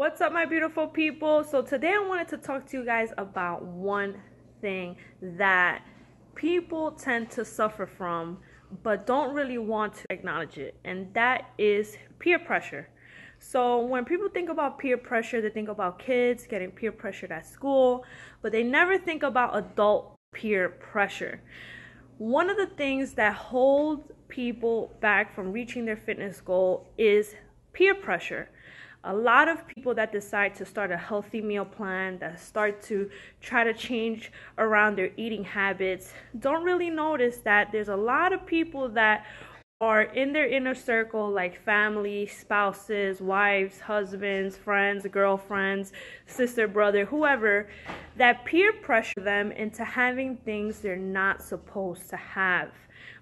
What's up, my beautiful people? So today I wanted to talk to you guys about one thing that people tend to suffer from but don't really want to acknowledge it, and that is peer pressure. So when people think about peer pressure, they think about kids getting peer pressured at school, but they never think about adult peer pressure. One of the things that holds people back from reaching their fitness goal is peer pressure. A lot of people that decide to start a healthy meal plan, that start to try to change around their eating habits, don't really notice that there's a lot of people that are in their inner circle, like family, spouses, wives, husbands, friends, girlfriends, sister, brother, whoever, that peer pressure them into having things they're not supposed to have.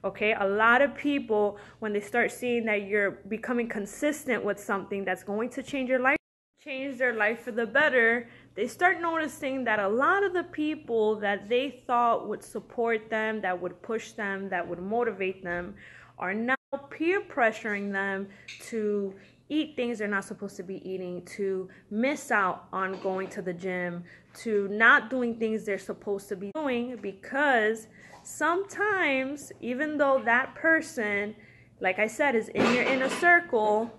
Okay, a lot of people, when they start seeing that you're becoming consistent with something that's going to change your life, change their life for the better, they start noticing that a lot of the people that they thought would support them, that would push them, that would motivate them, are now peer pressuring them to eat things they're not supposed to be eating, to miss out on going to the gym, to not doing things they're supposed to be doing, because sometimes, even though that person, like I said, is in your inner circle,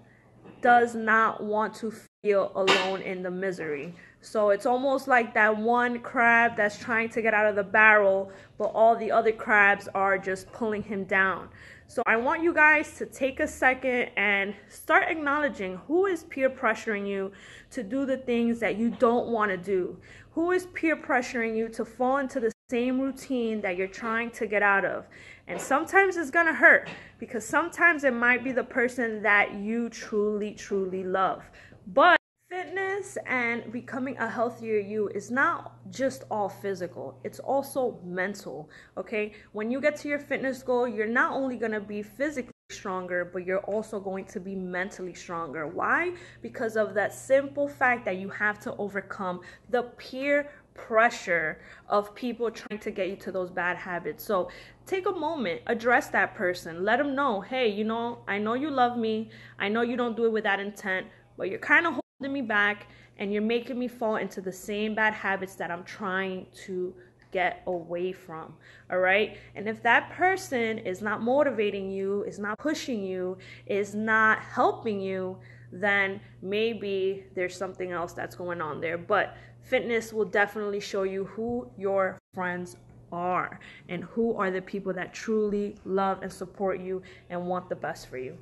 does not want to feel alone in the misery. So it's almost like that one crab that's trying to get out of the barrel, but all the other crabs are just pulling him down. So I want you guys to take a second and start acknowledging who is peer pressuring you to do the things that you don't want to do. Who is peer pressuring you to fall into the same routine that you're trying to get out of. And sometimes it's gonna hurt, because sometimes it might be the person that you truly love. But fitness and becoming a healthier you is not just all physical, it's also mental. Okay, when you get to your fitness goal, you're not only gonna be physically stronger, but you're also going to be mentally stronger. Why? Because of that simple fact that you have to overcome the peer pressure of people trying to get you to those bad habits. So take a moment, address that person, let them know, hey, I know you love me, I know you don't do it with that intent, but you're kind of holding me back and you're making me fall into the same bad habits that I'm trying to get away from. All right, and if that person is not motivating you, is not pushing you, is not helping you, then maybe there's something else that's going on there. But fitness will definitely show you who your friends are and who are the people that truly love and support you and want the best for you.